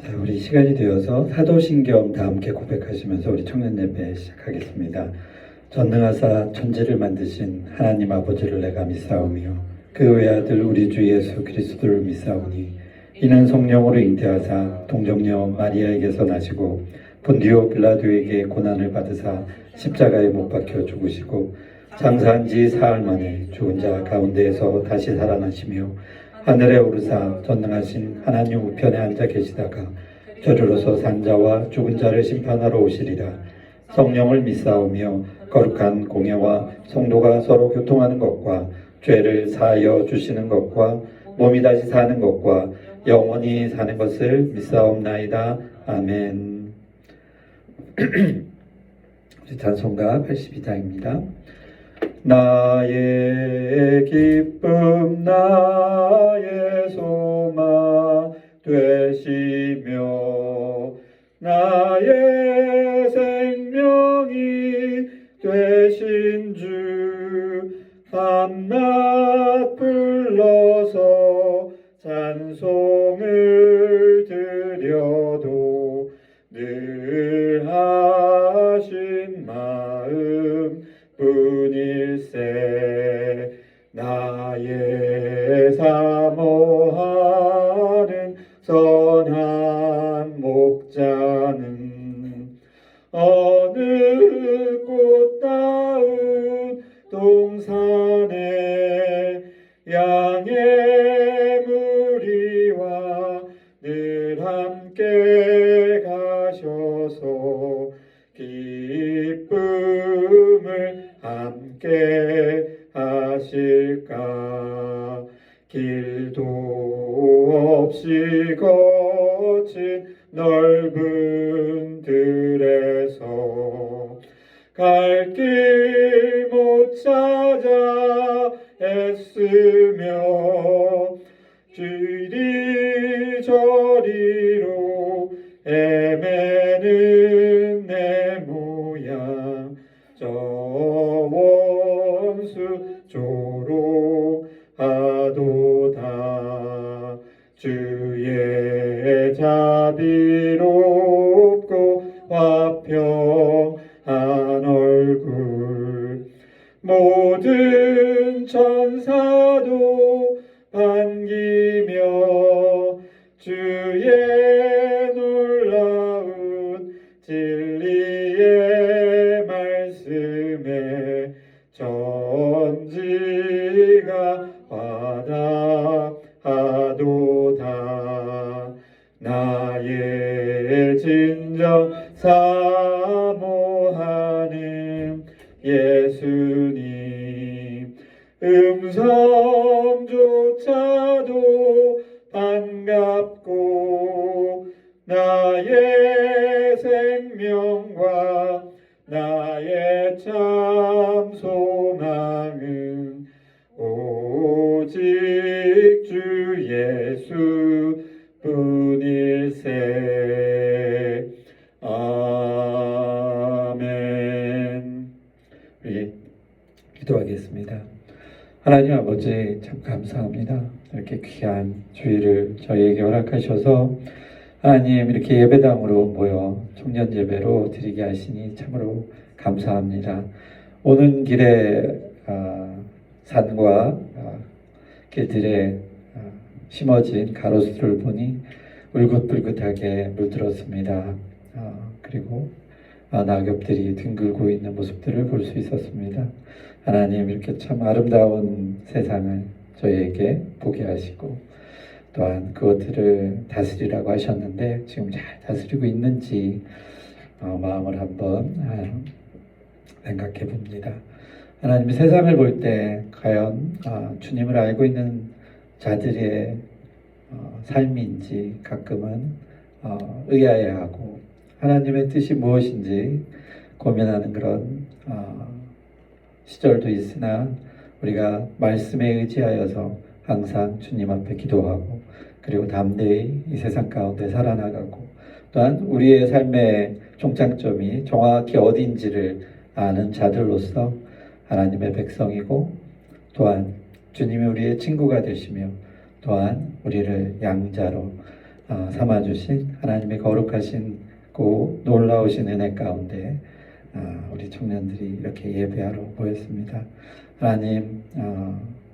자, 우리 시간이 되어서 사도신경 다 함께 고백하시면서 우리 청년 예배 시작하겠습니다. 전능하사 천지를 만드신 하나님 아버지를 내가 믿사오며 그 외아들 우리 주 예수 그리스도를 믿사오니 이는 성령으로 잉태하사 동정녀 마리아에게서 나시고 본디오 빌라도에게 고난을 받으사 십자가에 못 박혀 죽으시고 장사한 지 사흘 만에 죽은 자 가운데에서 다시 살아나시며 하늘에 오르사 전능하신 하나님 우편에 앉아 계시다가 저리로서 산자와 죽은 자를 심판하러 오시리라. 성령을 믿사오며 거룩한 공예와 성도가 서로 교통하는 것과 죄를 사하여 주시는 것과 몸이 다시 사는 것과 영원히 사는 것을 믿사옵나이다. 아멘. 우리 찬송가 82장입니다. 나의 기쁨 나의 소망 되시며 나의 생명이 되신 주 밤낮 불러서 찬송을 드려도 늘 하신 마음 뿐일세. 나의 사모하는 선한 목자는 어느 꽃다운 동산에 양의 무리와 늘 함께 가셔서 기쁨을 함께 하실까. 길도 없이 거친 넓은 들에서 갈 길 못 찾아 애쓰며 이리저리로 헤매는 내 모양 저 원수 조롱하도다. 주의 자비롭고 화평한 얼굴 모든 천사도 반기며 주의 놀라운 진리의 말씀에 전지가 화답하도다. 나의 진정 사모하는 예수님 음성조차도 반갑고 나의 생명과 나의 참 소망은 오직 주 예수 뿐일세. 아멘. 우리 기도하겠습니다. 하나님 아버지 참 감사합니다. 이렇게 귀한 주일을 저희에게 허락하셔서 하나님 이렇게 예배당으로 모여 청년 예배로 드리게 하시니 참으로 감사합니다. 오는 길에 산과 길들에 심어진 가로수를 보니 울긋불긋하게 물들었습니다. 그리고 낙엽들이 뒹굴고 있는 모습들을 볼 수 있었습니다. 하나님 이렇게 참 아름다운 세상을 저희에게 보게 하시고 또한 그것들을 다스리라고 하셨는데 지금 잘 다스리고 있는지 마음을 한번 생각해 봅니다. 하나님 세상을 볼 때 과연 주님을 알고 있는 자들의 삶인지 가끔은 의아해하고 하나님의 뜻이 무엇인지 고민하는 그런 시절도 있으나 우리가 말씀에 의지하여서 항상 주님 앞에 기도하고 그리고 담대히 이 세상 가운데 살아나가고 또한 우리의 삶의 종착점이 정확히 어디인지를 아는 자들로서 하나님의 백성이고 또한 주님이 우리의 친구가 되시며 또한 우리를 양자로 삼아주신 하나님의 거룩하신 그 놀라우신 은혜 가운데 우리 청년들이 이렇게 예배하러 모였습니다. 하나님,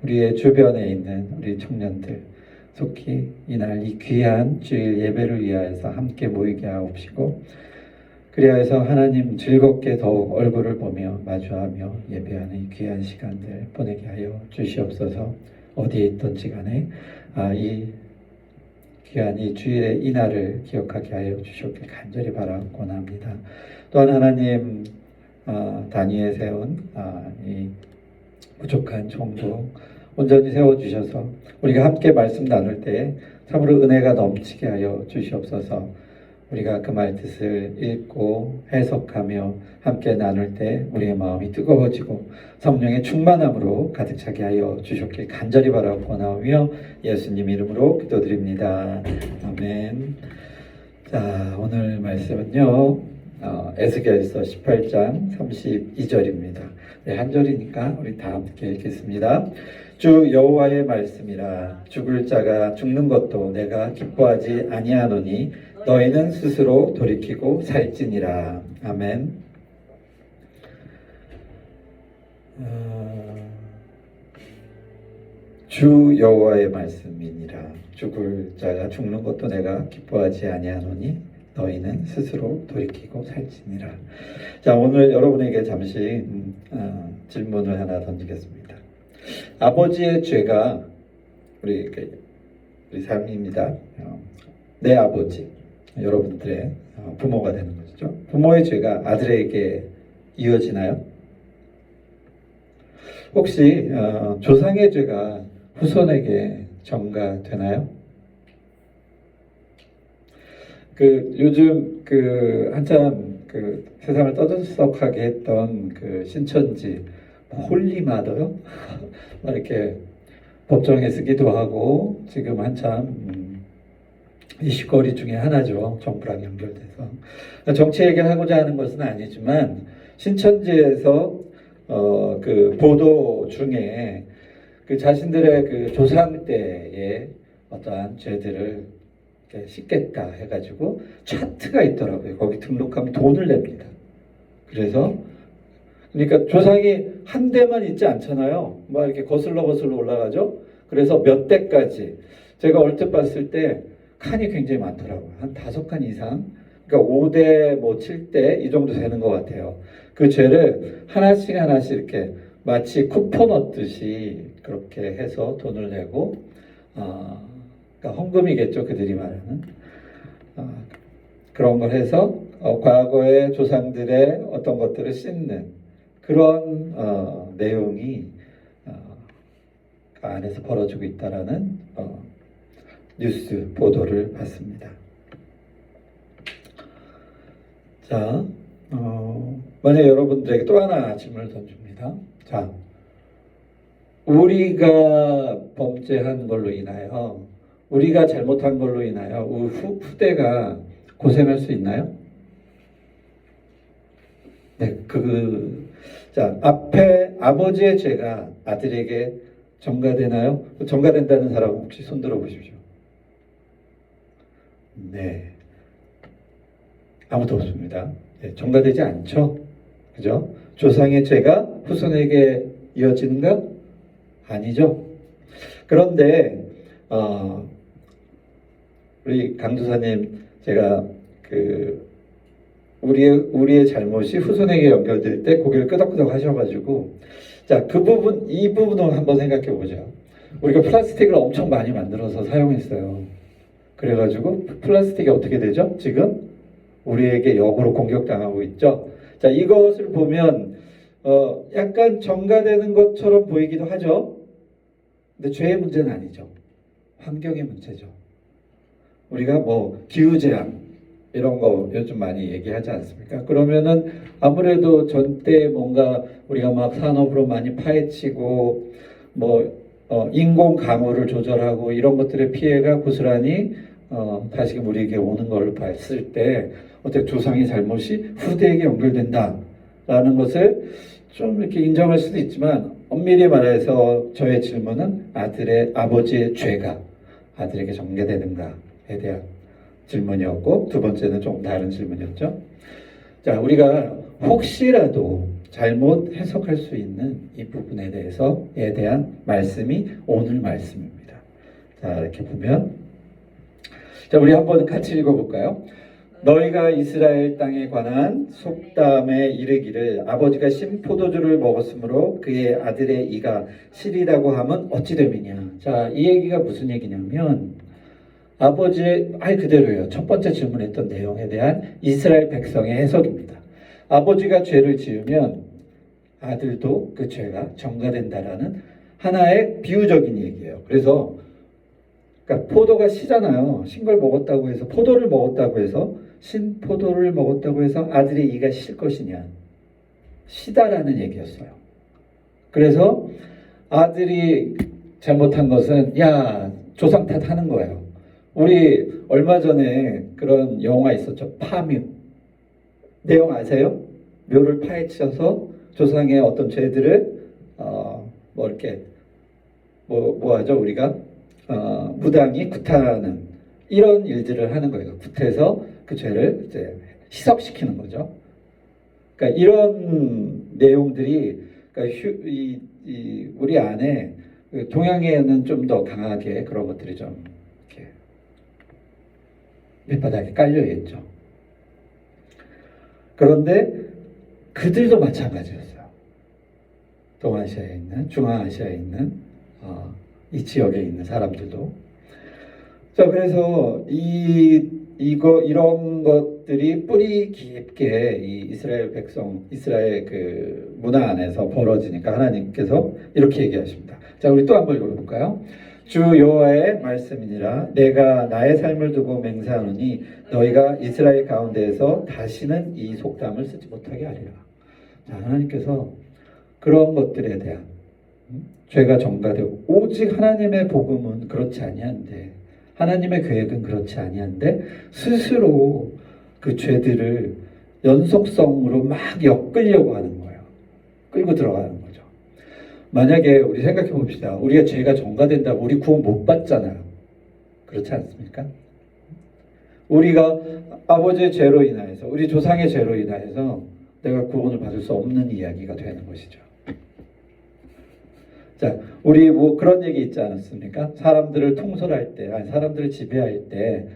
우리의 주변에 있는 우리 청년들 속히 이날 이 귀한 주일 예배를 위하여서 함께 모이게 하옵시고, 그리하여서 하나님 즐겁게 더욱 얼굴을 보며 마주하며 예배하는 이 귀한 시간들 보내게 하여 주시옵소서. 어디에 있든지 간에 이 귀한 이 주일의 이 날을 기억하게 하여 주시옵길 간절히 바라곤 합니다. 또한 하나님, 단위에 세운 이 부족한 종도 온전히 세워주셔서 우리가 함께 말씀 나눌 때 참으로 은혜가 넘치게 하여 주시옵소서. 우리가 그 말 뜻을 읽고 해석하며 함께 나눌 때 우리의 마음이 뜨거워지고 성령의 충만함으로 가득 차게 하여 주셨길 간절히 바라고나오며 예수님 이름으로 기도드립니다. 아멘. 자, 오늘 말씀은요, 에스겔서 18장 32절입니다. 네, 한 절이니까 우리 다 함께 읽겠습니다. 주 여호와의 말씀이라. 죽을 자가 죽는 것도 내가 기뻐하지 아니하노니 너희는 스스로 돌이키고 살지니라. 아멘. 주 여호와의 말씀이니라. 죽을 자가 죽는 것도 내가 기뻐하지 아니하노니 너희는 스스로 돌이키고 살지니라. 자, 오늘 여러분에게 잠시 질문을 하나 던지겠습니다. 아버지의 죄가 우리 삶입니다. 내 아버지, 여러분들의 부모가 되는 것이죠. 부모의 죄가 아들에게 이어지나요? 혹시 조상의 죄가 후손에게 전가되나요? 요즘 한참 세상을 떠들썩하게 했던 신천지 홀리마더요? 이렇게 법정에 쓰기도 하고 지금 한참 이슈거리 중에 하나죠. 정부랑 연결돼서. 정치 얘기를 하고자 하는 것은 아니지만 신천지에서 보도 중에 자신들의 조상 때의 어떠한 죄들을 씻겠다 해가지고 차트가 있더라고요. 거기 등록하면 돈을 냅니다. 그러니까 조상이 한 대만 있지 않잖아요. 막 이렇게 거슬러 올라가죠. 그래서 몇 대까지 제가 얼핏 봤을 때 칸이 굉장히 많더라고요. 한 5칸 이상. 그러니까 5대, 7대 이 정도 되는 것 같아요. 그 죄를 하나씩 이렇게 마치 쿠폰 얻듯이 그렇게 해서 돈을 내고, 그러니까 헌금이겠죠. 그들이 말하는. 그런 걸 해서 과거의 조상들의 어떤 것들을 씻는 그런 내용이 그 안에서 벌어지고 있다라는 뉴스 보도를 봤습니다. 자, 만약 여러분들에게 또 하나 질문을 던집니다. 자, 우리가 범죄한 걸로 인하여, 우리가 잘못한 걸로 인하여 후대가 고생할 수 있나요? 네, 자, 앞에 아버지의 죄가 아들에게 전가되나요? 전가된다는 사람 혹시 손 들어 보십시오. 네. 아무도 없습니다. 네, 전가되지 않죠? 그죠? 조상의 죄가 후손에게 이어지는가? 아니죠? 그런데, 우리 강도사님, 제가 우리의 잘못이 후손에게 연결될 때 고개를 끄덕끄덕 하셔가지고, 자, 이 부분을 한번 생각해 보죠. 우리가 플라스틱을 엄청 많이 만들어서 사용했어요. 그래가지고 플라스틱이 어떻게 되죠? 지금 우리에게 역으로 공격당하고 있죠. 자, 이것을 보면 약간 전가되는 것처럼 보이기도 하죠. 근데 죄의 문제는 아니죠. 환경의 문제죠. 우리가 기후재앙 이런 거 요즘 많이 얘기하지 않습니까? 그러면은 아무래도 전때 뭔가 우리가 막 산업으로 많이 파헤치고 인공 강우를 조절하고 이런 것들의 피해가 고스란히 다시금 우리에게 오는 걸 봤을 때 어떻게 조상의 잘못이 후대에게 연결된다라는 것을 좀 이렇게 인정할 수도 있지만, 엄밀히 말해서 저의 질문은 아버지의 죄가 아들에게 전개되는가에 대한 질문이었고 두 번째는 좀 다른 질문이었죠. 자, 우리가 혹시라도 잘못 해석할 수 있는 이 부분에 대해서에 대한 말씀이 오늘 말씀입니다. 자, 이렇게 보면 자, 우리 한번 같이 읽어볼까요? 너희가 이스라엘 땅에 관한 속담에 이르기를 아버지가 신 포도주를 먹었으므로 그의 아들의 이가 시리다고 하면 어찌 됨이냐. 자, 이 얘기가 무슨 얘기냐면 아버지의 말 그대로예요. 첫 번째 질문했던 내용에 대한 이스라엘 백성의 해석입니다. 아버지가 죄를 지으면 아들도 그 죄가 전가된다라는 하나의 비유적인 얘기예요. 그래서 그러니까 포도가 시잖아요. 신 걸 먹었다고 해서 포도를 먹었다고 해서 신 포도를 먹었다고 해서 아들의 이가 실 것이냐? 시다라는 얘기였어요. 그래서 아들이 잘못한 것은 야 조상 탓하는 거예요. 우리 얼마 전에 그런 영화 있었죠. 파묘. 내용 아세요? 묘를 파헤쳐서 조상의 어떤 죄들을 뭐 이렇게 뭐 하죠 우리가 무당이 구타하는 이런 일들을 하는 거예요. 구태서 그 죄를 이제 희석시키는 거죠. 그러니까 이런 내용들이 그러니까 우리 안에 동양에는 좀 더 강하게 그런 것들이 좀 이렇게 밑바닥에 깔려 있죠. 그런데 그들도 마찬가지였어요. 동아시아에 있는, 중앙아시아에 있는 이 지역에 있는 사람들도. 자, 그래서 이런 것들이 뿌리 깊게 이 이스라엘 백성, 이스라엘 그 문화 안에서 벌어지니까 하나님께서 이렇게 얘기하십니다. 자, 우리 또 한번 읽어볼까요? 주 여호와의 말씀이니라 내가 나의 삶을 두고 맹세하노니 너희가 이스라엘 가운데에서 다시는 이 속담을 쓰지 못하게 하리라. 자, 하나님께서 그런 것들에 대한 죄가 전가되고 오직 하나님의 복음은 그렇지 아니한데 하나님의 계획은 그렇지 아니한데 스스로 그 죄들을 연속성으로 막 엮으려고 하는 거예요. 끌고 들어가는 거죠. 만약에 우리 생각해 봅시다. 우리가 죄가 전가된다고 우리 구원 못 받잖아요. 그렇지 않습니까? 우리가 아버지의 죄로 인하여서 우리 조상의 죄로 인하여서 내가 구원을 받을 수 없는 이야기가 되는 것이죠. 자, 우리 뭐 그런 얘기 있지 않았습니까? 사람들을 통솔할 때, 아니 사람들을 지배할 때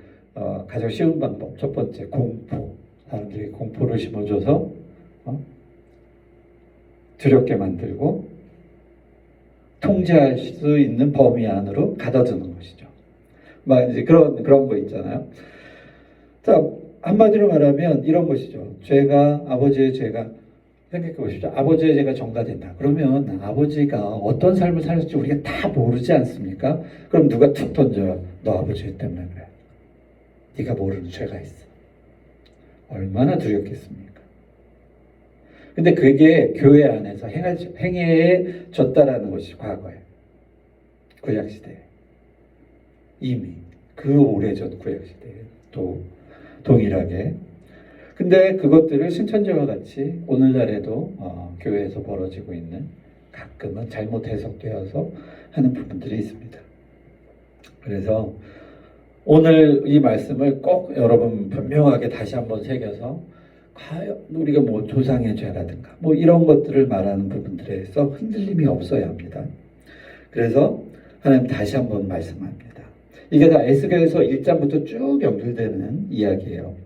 가장 쉬운 방법 첫 번째 공포. 사람들이 공포를 심어줘서 두렵게 만들고 통제할 수 있는 범위 안으로 가둬두는 것이죠. 막 이제 그런 거 있잖아요. 자, 한마디로 말하면 이런 것이죠. 아버지의 죄가 생각해 보십시오. 아버지의 죄가 전가된다. 그러면 아버지가 어떤 삶을 살았을지 우리가 다 모르지 않습니까? 그럼 누가 툭 던져요. 너 아버지 죄 때문에 그래. 네가 모르는 죄가 있어. 얼마나 두렵겠습니까? 근데 그게 교회 안에서 행해졌다라는 것이 과거에 구약시대에 이미 그 오래전 구약시대에 또 동일하게 근데 그것들을 신천지와 같이 오늘날에도 교회에서 벌어지고 있는 가끔은 잘못 해석되어서 하는 부분들이 있습니다. 그래서 오늘 이 말씀을 꼭 여러분 분명하게 다시 한번 새겨서 과연 우리가 뭐 조상의 죄라든가 뭐 이런 것들을 말하는 부분들에서 흔들림이 없어야 합니다. 그래서 하나님 다시 한번 말씀합니다. 이게 다 에스겔서 1장부터 쭉 연결되는 이야기예요.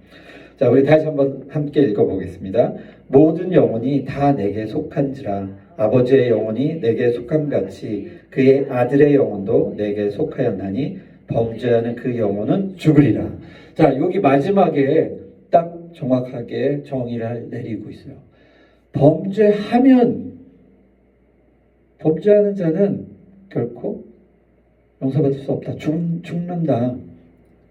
자, 우리 다시 한번 함께 읽어보겠습니다. 모든 영혼이 다 내게 속한지라 아버지의 영혼이 내게 속함같이 그의 아들의 영혼도 내게 속하였나니 범죄하는 그 영혼은 죽으리라. 자, 여기 마지막에 딱 정확하게 정의를 내리고 있어요. 범죄하는 자는 결코 용서받을 수 없다. 죽는다.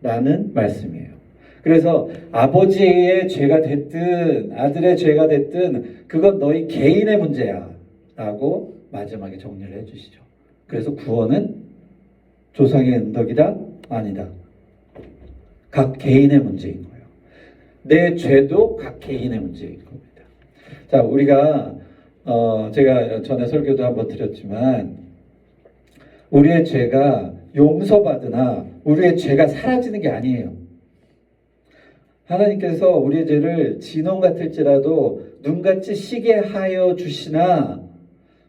라는 말씀이에요. 그래서 아버지의 죄가 됐든 아들의 죄가 됐든 그건 너희 개인의 문제야. 라고 마지막에 정리를 해주시죠. 그래서 구원은 조상의 은덕이다? 아니다. 각 개인의 문제인 거예요. 내 죄도 각 개인의 문제인 겁니다. 자, 우리가 제가 전에 설교도 한번 드렸지만 우리의 죄가 용서받으나 우리의 죄가 사라지는 게 아니에요. 하나님께서 우리의 죄를 진홍 같을지라도 눈같이 시게 하여 주시나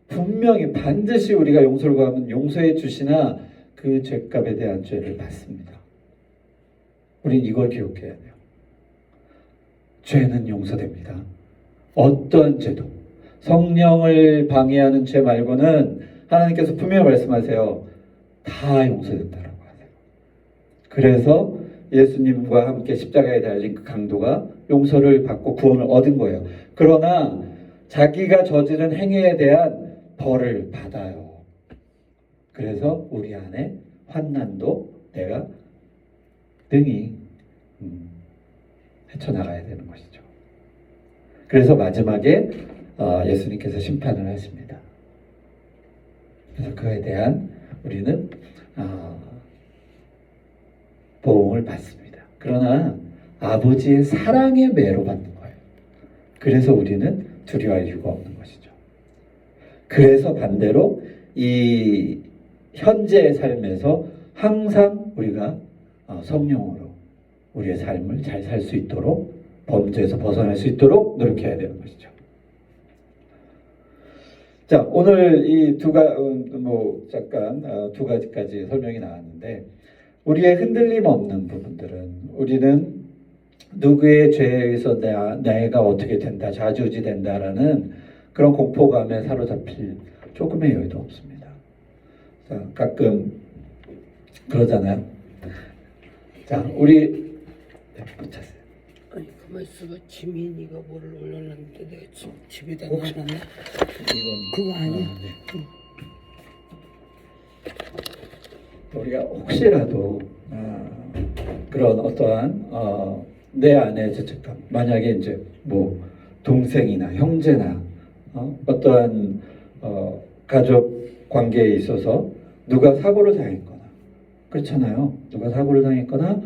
분명히 반드시 우리가 용서를 구하면 용서해 주시나 그 죄값에 대한 죄를 받습니다. 우린 이걸 기억해야 돼요. 죄는 용서됩니다. 어떠한 죄도. 성령을 방해하는 죄 말고는 하나님께서 분명히 말씀하세요. 다 용서된다라고 하세요. 그래서 예수님과 함께 십자가에 달린 그 강도가 용서를 받고 구원을 얻은 거예요. 그러나 자기가 저지른 행위에 대한 벌을 받아요. 그래서 우리 안에 환난도 내가 능히 헤쳐나가야 되는 것이죠. 그래서 마지막에 예수님께서 심판을 하십니다. 그래서 그에 대한 우리는 보응을 받습니다. 그러나 아버지의 사랑에 매료받는 거예요. 그래서 우리는 두려워할 이유가 없는 것이죠. 그래서 반대로 이 현재의 삶에서 항상 우리가 성령으로 우리의 삶을 잘 살 수 있도록 범죄에서 벗어날 수 있도록 노력해야 되는 것이죠. 자, 오늘 이 잠깐 두 가지까지 설명이 나왔는데 우리의 흔들림 없는 부분들은 우리는 누구의 죄에 의해서 내가 어떻게 된다, 좌지우지 된다라는 그런 공포감에 사로잡힐 조금의 여유도 없습니다. 자, 가끔 그러잖아요. 자, 우리 붙였어요. 아니 가만 있어봐. 지민이가 뭐를 올려놨는데 내가 집에다 혹시- 놔놨네. 이건 그거 아니야? 네. 우리가 혹시라도 그런 어떠한 내 안의 죄책감, 만약에 이제 뭐 동생이나 형제나 어떠한 가족 관계에 있어서 누가 사고를 당했거나 그렇잖아요. 누가 사고를 당했거나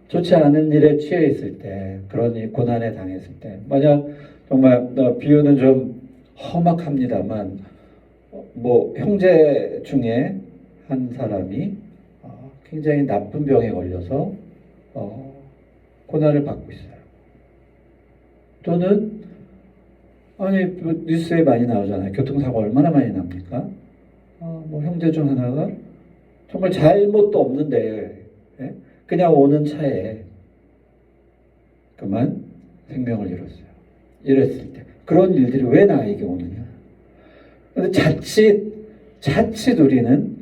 좋지 않은 일에 취해 있을 때, 그런 고난에 당했을 때, 만약 정말 비유는 좀 험악합니다만 뭐 형제 중에 한 사람이 굉장히 나쁜 병에 걸려서 고난을 받고 있어요. 또는 아니 뉴스에 많이 나오잖아요. 교통사고 얼마나 많이 납니까? 뭐 형제 중 하나가 정말 잘못도 없는데 그냥 오는 차에 그만 생명을 잃었어요. 이랬을 때 그런 일들이 왜 나에게 오느냐? 근데 자칫 우리는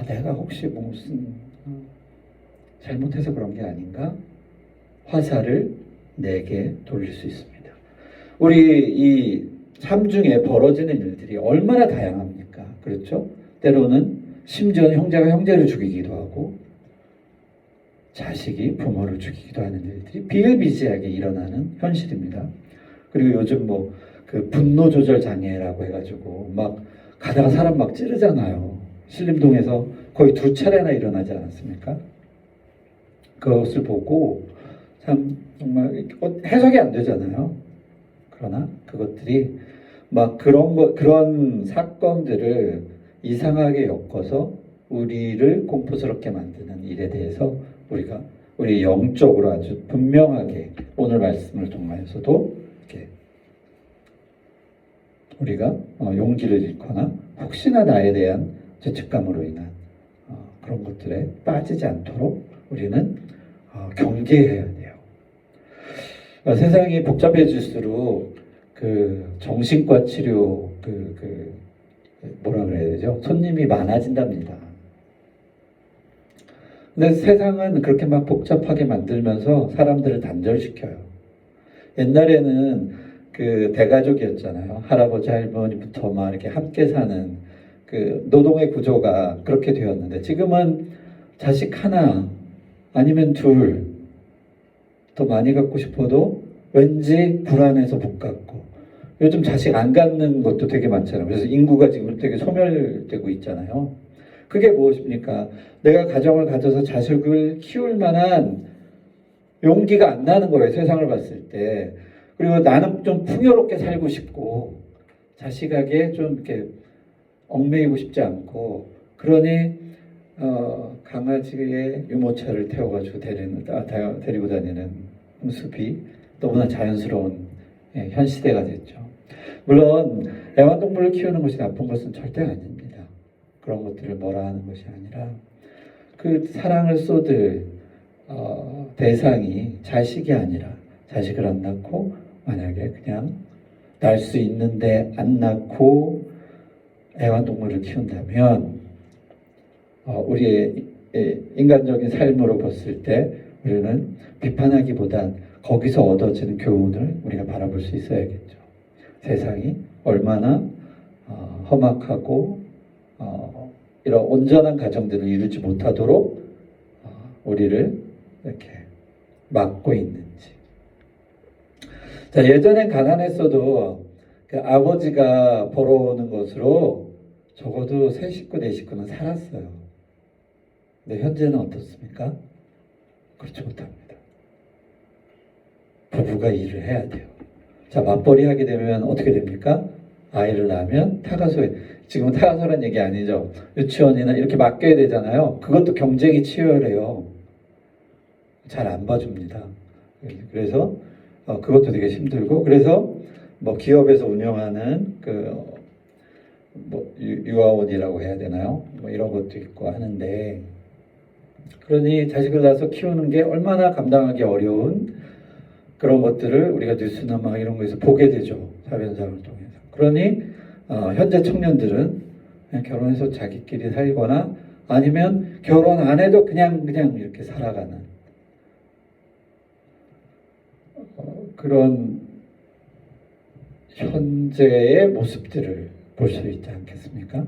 내가 혹시 무슨 잘못해서 그런 게 아닌가? 화살을 내게 돌릴 수 있습니다. 우리 이 삶 중에 벌어지는 일들이 얼마나 다양합니까? 그렇죠? 때로는 심지어는 형제가 형제를 죽이기도 하고 자식이 부모를 죽이기도 하는 일들이 비일비재하게 일어나는 현실입니다. 그리고 요즘 뭐 그 분노 조절 장애라고 해가지고 막 가다가 사람 막 찌르잖아요. 신림동에서 거의 2차례나 일어나지 않았습니까? 그것을 보고 참 정말 해석이 안 되잖아요. 그러나 그것들이 막 그런 사건들을 이상하게 엮어서 우리를 공포스럽게 만드는 일에 대해서 우리 영적으로 아주 분명하게 오늘 말씀을 통하여서도 이렇게 우리가 용기를 잃거나 혹시나 나에 대한 죄책감으로 인한 그런 것들에 빠지지 않도록 우리는 경계해야 돼요. 세상이 복잡해질수록 그 정신과 치료 뭐라 그래야 되죠? 손님이 많아진답니다. 근데 세상은 그렇게 막 복잡하게 만들면서 사람들을 단절시켜요. 옛날에는 그 대가족이었잖아요. 할아버지 할머니부터 막 이렇게 함께 사는 그 노동의 구조가 그렇게 되었는데 지금은 자식 하나 아니면 둘 더 많이 갖고 싶어도 왠지 불안해서 못 갖고 요즘 자식 안 갖는 것도 되게 많잖아요. 그래서 인구가 지금 되게 소멸되고 있잖아요. 그게 무엇입니까? 내가 가정을 가져서 자식을 키울 만한 용기가 안 나는 거예요. 세상을 봤을 때. 그리고 나는 좀 풍요롭게 살고 싶고 자식에게 좀 이렇게 얽매이고 싶지 않고 그러니 강아지의 유모차를 태워가지고 데리고 다니는 모습이 너무나 자연스러운 현 시대가 됐죠. 물론 애완동물을 키우는 것이 나쁜 것은 절대 아닙니다. 그런 것들을 뭐라 하는 것이 아니라 그 사랑을 쏟을 대상이 자식이 아니라 자식을 안 낳고 만약에 그냥 낳을 수 있는데 안 낳고 애완동물을 키운다면 우리의 인간적인 삶으로 봤을 때 우리는 비판하기보단 거기서 얻어지는 교훈을 우리가 바라볼 수 있어야겠죠. 세상이 얼마나 험악하고 이런 온전한 가정들을 이루지 못하도록 우리를 이렇게 막고 있는지. 자, 예전엔 가난했어도 그 아버지가 벌어오는 것으로 적어도 세 식구, 네 식구는 살았어요. 근데 현재는 어떻습니까? 그렇지 못합니다. 부부가 일을 해야 돼요. 자, 맞벌이 하게 되면 어떻게 됩니까? 아이를 낳으면 타가소에, 지금은 타가소란 얘기 아니죠. 유치원이나 이렇게 맡겨야 되잖아요. 그것도 경쟁이 치열해요. 잘 안 봐줍니다. 그래서 그것도 되게 힘들고, 그래서 뭐 기업에서 운영하는 뭐 유아원이라고 해야 되나요? 뭐 이런 것도 있고 하는데, 그러니 자식을 낳아서 키우는 게 얼마나 감당하기 어려운 그런 것들을 우리가 뉴스나 막 이런 거에서 보게 되죠. 사회 현상을 통해서. 그러니 현재 청년들은 그냥 결혼해서 자기끼리 살거나 아니면 결혼 안 해도 그냥 이렇게 살아가는 그런 현재의 모습들을 볼 수 있지 않겠습니까?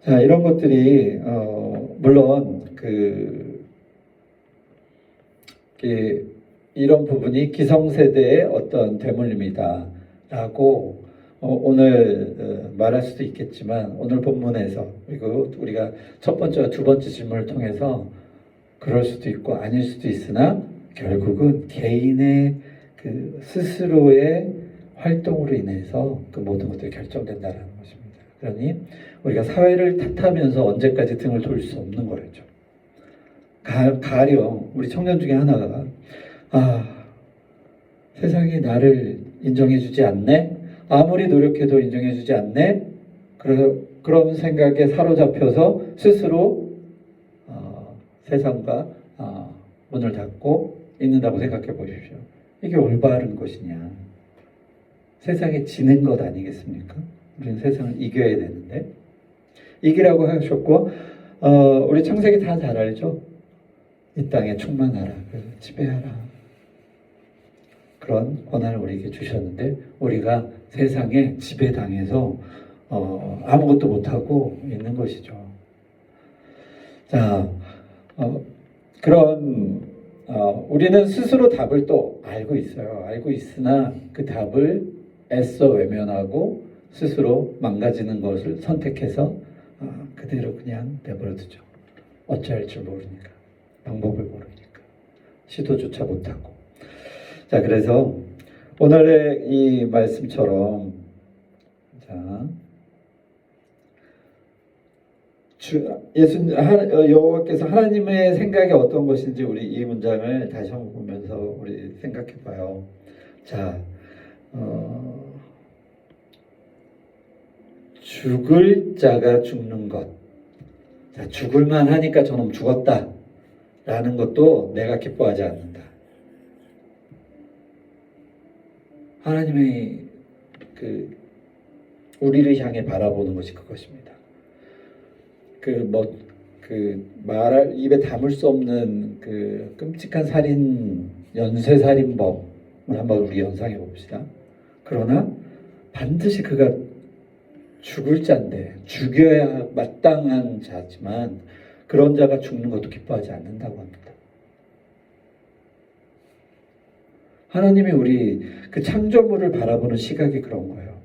자, 이런 것들이 물론 이런 부분이 기성세대의 어떤 대물림이다라고 오늘 말할 수도 있겠지만, 오늘 본문에서 그리고 우리가 첫 번째와 두 번째 질문을 통해서 그럴 수도 있고 아닐 수도 있으나 결국은 개인의 그 스스로의 활동으로 인해서 그 모든 것들이 결정된다는 것입니다. 그러니 우리가 사회를 탓하면서 언제까지 등을 돌릴 수 없는 거죠. 가령 우리 청년 중에 하나가 세상이 나를 인정해주지 않네? 아무리 노력해도 인정해주지 않네? 그런 생각에 사로잡혀서 스스로 세상과 문을 닫고 있는다고 생각해 보십시오. 이게 올바른 것이냐? 세상에 지는 것 아니겠습니까? 우리는 세상을 이겨야 되는데. 이기라고 하셨고 우리 창세기 다 잘 알죠? 이 땅에 충만하라, 지배하라, 그런 권한을 우리에게 주셨는데 우리가 세상에 지배당해서 아무것도 못하고 있는 것이죠. 자, 우리는 스스로 답을 또 알고 있어요. 알고 있으나 그 답을 애써 외면하고 스스로 망가지는 것을 선택해서 그대로 그냥 내버려두죠. 어찌할 줄 모르니까, 방법을 모르니까, 시도조차 못하고. 자, 그래서 오늘의 이 말씀처럼, 자, 여호와께서 하나님의 생각이 어떤 것인지 우리 이 문장을 다시 한번 보면서 우리 생각해 봐요. 자, 죽을 자가 죽는 것. 자, 죽을만 하니까 저놈 죽었다 라는 것도 내가 기뻐하지 않는다. 하나님의 우리를 향해 바라보는 것이 그것입니다. 입에 담을 수 없는 그 끔찍한 연쇄살인범을 한번 우리 연상해 봅시다. 그러나 반드시 그가 죽을 자인데, 죽여야 마땅한 자지만 그런 자가 죽는 것도 기뻐하지 않는다고 합니다. 하나님이 우리 그 창조물을 바라보는 시각이 그런 거예요.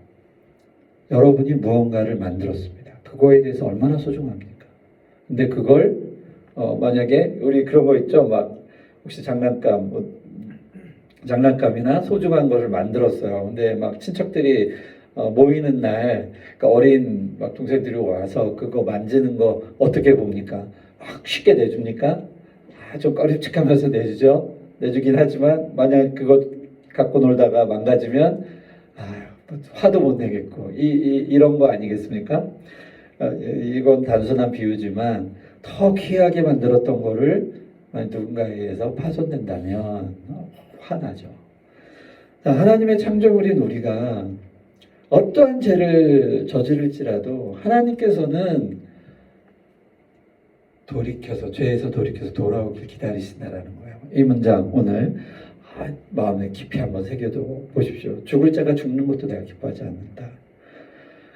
여러분이 무언가를 만들었습니다. 그거에 대해서 얼마나 소중합니까? 근데 그걸 만약에 우리 그런 거 있죠? 막 혹시 장난감이나 소중한 것을 만들었어요. 근데 막 친척들이 모이는 날 어린 막 동생들이 와서 그거 만지는 거 어떻게 봅니까? 막 쉽게 내줍니까? 좀 꺼림칙하면서 내주죠. 내주긴 하지만 만약 그거 갖고 놀다가 망가지면 화도 못 내겠고 이런 거 아니겠습니까? 이건 단순한 비유지만 더 귀하게 만들었던 거를 누군가에 의해서 파손된다면 화나죠. 자, 하나님의 창조물인 우리가 어떠한 죄를 저지를지라도 하나님께서는 죄에서 돌이켜서 돌아오길 기다리신다라는 거예요. 이 문장 오늘 마음에 깊이 한번 새겨도 보십시오. 죽을 자가 죽는 것도 내가 기뻐하지 않는다.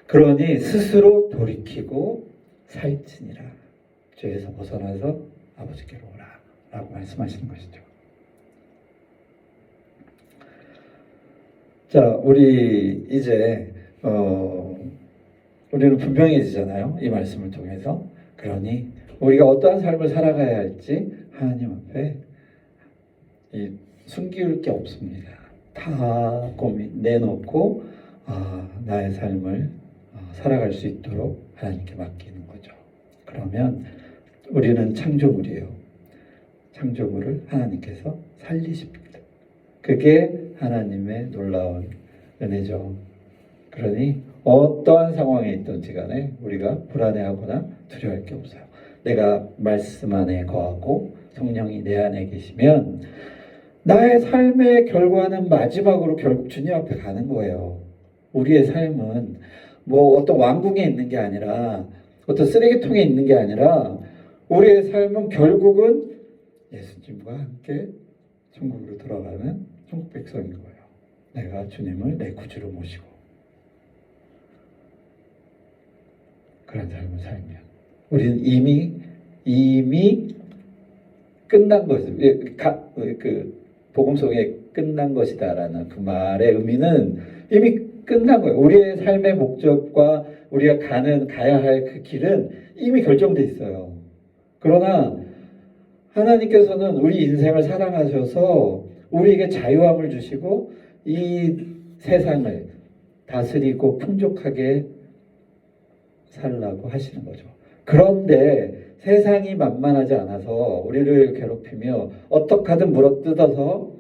그러니 스스로 돌이키고 살지니라. 죄에서 벗어나서 아버지께로 오라 라고 말씀하시는 것이죠. 자, 우리 이제 우리는 분명해지잖아요. 이 말씀을 통해서. 그러니 우리가 어떠한 삶을 살아가야 할지 하나님 앞에 숨길 게 없습니다. 다 내놓고 나의 삶을 살아갈 수 있도록 하나님께 맡기는 거죠. 그러면 우리는 창조물이에요. 창조물을 하나님께서 살리십니다. 그게 하나님의 놀라운 은혜죠. 그러니 어떠한 상황에 있든지 간에 우리가 불안해하거나 두려워할 게 없어요. 내가 말씀 안에 거하고 성령이 내 안에 계시면 나의 삶의 결과는 마지막으로 결국 주님 앞에 가는 거예요. 우리의 삶은 뭐 어떤 왕궁에 있는 게 아니라 어떤 쓰레기통에 있는 게 아니라 우리의 삶은 결국은 예수님과 함께 천국으로 들어가는 천국 백성인 거예요. 내가 주님을 내 구주로 모시고 그런 삶을 살면 우리는 이미 끝난 것이다. 그 복음 속에 끝난 것이다라는 그 말의 의미는 이미 끝난 거예요. 우리의 삶의 목적과 우리가 가야 할 그 길은 이미 결정돼 있어요. 그러나 하나님께서는 우리 인생을 사랑하셔서 우리에게 자유함을 주시고 이 세상을 다스리고 풍족하게 살라고 하시는 거죠. 그런데 세상이 만만하지 않아서 우리를 괴롭히며 어떻게 하든 물어뜯어서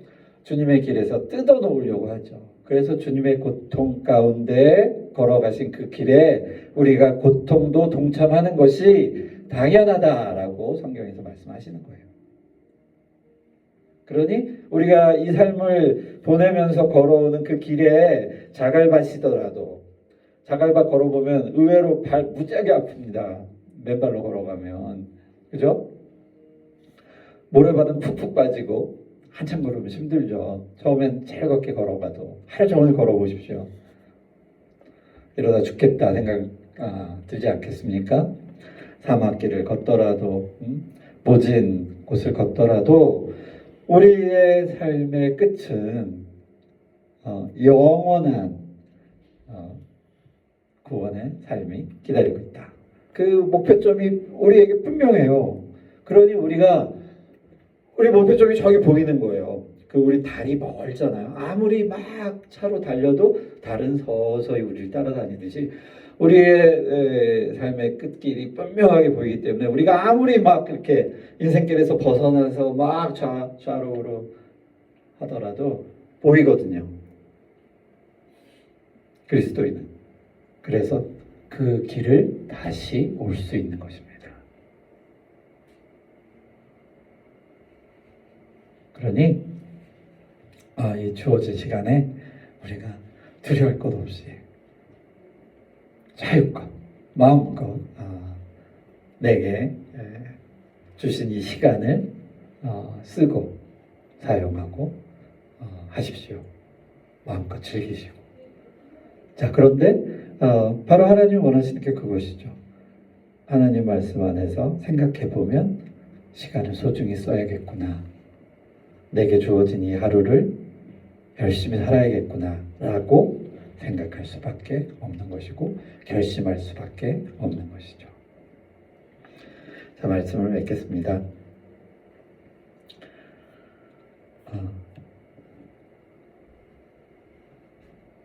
주님의 길에서 뜯어놓으려고 하죠. 그래서 주님의 고통 가운데 걸어가신 그 길에 우리가 고통도 동참하는 것이 당연하다라고 성경에서 말씀하시는 거예요. 그러니 우리가 이 삶을 보내면서 걸어오는 그 길에 자갈밭이더라도 자갈밭 걸어보면 의외로 발 무지하게 아픕니다. 맨발로 걸어가면. 그죠? 모래바닥 푹푹 빠지고 한참 걸으면 힘들죠. 처음엔 즐겁게 걸어가도 하루 종일 걸어보십시오. 이러다 죽겠다 생각 들지 않겠습니까? 사막길을 걷더라도 모진 곳을 걷더라도 우리의 삶의 끝은 영원한 구원의 삶이 기다리고 있다. 그 목표점이 우리에게 분명해요. 그러니 우리 목표점이 저기 보이는 거예요. 그 우리 달이 멀잖아요. 아무리 막 차로 달려도 달은 서서히 우리를 따라다니듯이 우리의 삶의 끝길이 분명하게 보이기 때문에 우리가 아무리 막 그렇게 인생길에서 벗어나서 막 좌로우로 하더라도 보이거든요. 그리스도인은. 그래서 그 길을 다시 올 수 있는 것입니다. 그러니 이 주어진 시간에 우리가 두려울 것 없이 자유껏 마음껏 내게 주신 이 시간을 쓰고 사용하고 하십시오. 마음껏 즐기시고. 자, 그런데 바로 하나님이 원하시는 게 그것이죠. 하나님 말씀 안에서 생각해보면 시간을 소중히 써야겠구나. 내게 주어진 이 하루를 열심히 살아야겠구나 라고 생각할 수밖에 없는 것이고 결심할 수밖에 없는 것이죠. 자, 말씀을 맺겠습니다.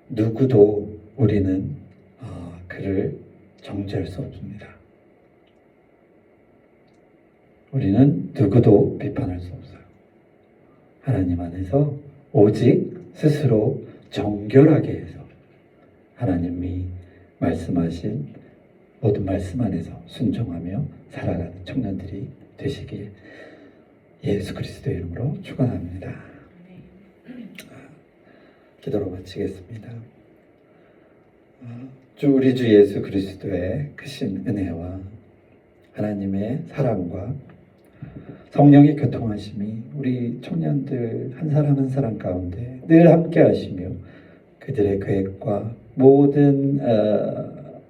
누구도 우리는 그를 정죄할 수 없습니다. 우리는 누구도 비판할 수 없어요. 하나님 안에서 오직 스스로 정결하게 해서 하나님이 말씀하신 모든 말씀 안에서 순종하며 살아가는 청년들이 되시길 예수 그리스도의 이름으로 축원합니다. 기도로 마치겠습니다. 우리 주 예수 그리스도의 크신 은혜와 하나님의 사랑과 성령의 교통하심이 우리 청년들 한 사람 한 사람 가운데 늘 함께 하시며 그들의 계획과 모든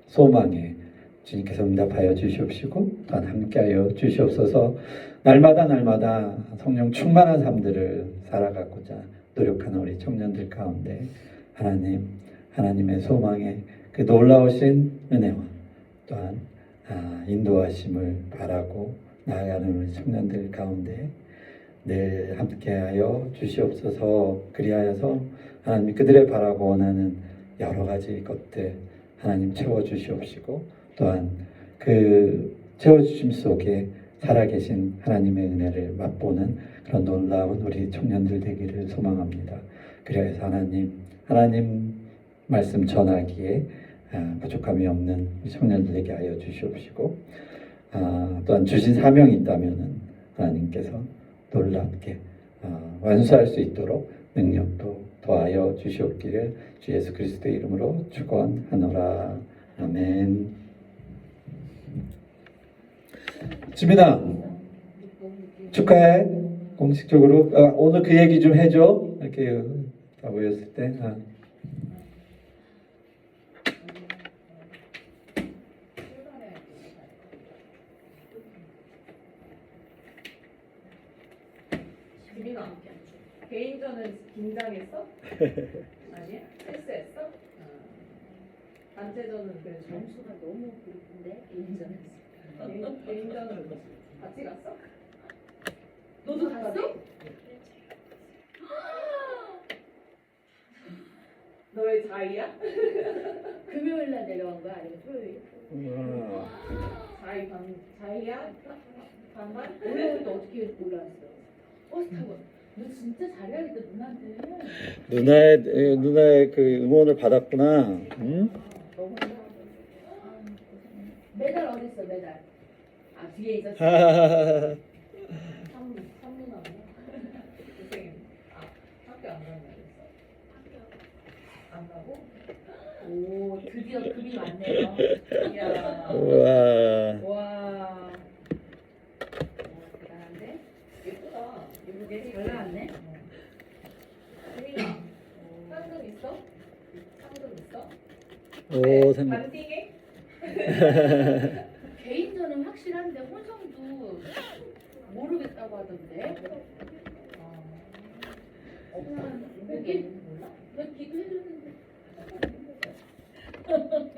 소망에 주님께서 응답하여 주시옵시고 또한 함께하여 주시옵소서. 날마다 성령 충만한 삶들을 살아가고자 노력하는 우리 청년들 가운데 하나님의 소망에 그 놀라우신 은혜와 또한 인도하심을 바라고 나아가는 우리 청년들 가운데 늘 함께하여 주시옵소서. 그리하여서 하나님 그들의 바라고 원하는 여러 가지 것들 하나님 채워주시옵시고 또한 그 채워주심 속에 살아계신 하나님의 은혜를 맛보는 그런 놀라운 우리 청년들 되기를 소망합니다. 그래서 하나님 말씀 전하기에 부족함이 없는 우리 청년들에게 하여 주시옵시고 또한 주신 사명이 있다면 하나님께서 놀랍게 완수할 수 있도록 능력도 더하여 주시옵기를 주 예수 그리스도의 이름으로 축원하노라. 아멘. 지민아 축하해. 공식적으로 오늘 그 얘기 좀 해줘. 이렇게 다 모였을 때. 지민아, 개인전은 긴장했어? 아니야? 실수했어? 단체전은 그래도 점수가 너무 높은데 개인전에서 개인전은 같이 갔어? 너도 갔어? 너의 자의야? 금요일날 내려간 거야 아니면 토요일? 자의야? 반반? 올라올 때 어떻게 올라왔어? 버스 타고 너 진짜 잘해야겠다 누나한테. 누나의 그 응원을 받았구나. 응? 너무 메달 어디 있어 메달? 아 뒤에 있었어. 삼문하네. 고생했네. 학교 안 가는 날이었어? 안 가고? 오 드디어 급이 많네요. 이야. 우와. 와. 대단한데? 예쁘다. 얘 잘 나왔네. 지민아, 상금 있어? 상금 있어? 오, 상금. 반띵해? 개인전은 확실한데 혼성도 모르겠다고 하던데. 없어. 여기 몰라? 너 기도해줬는데.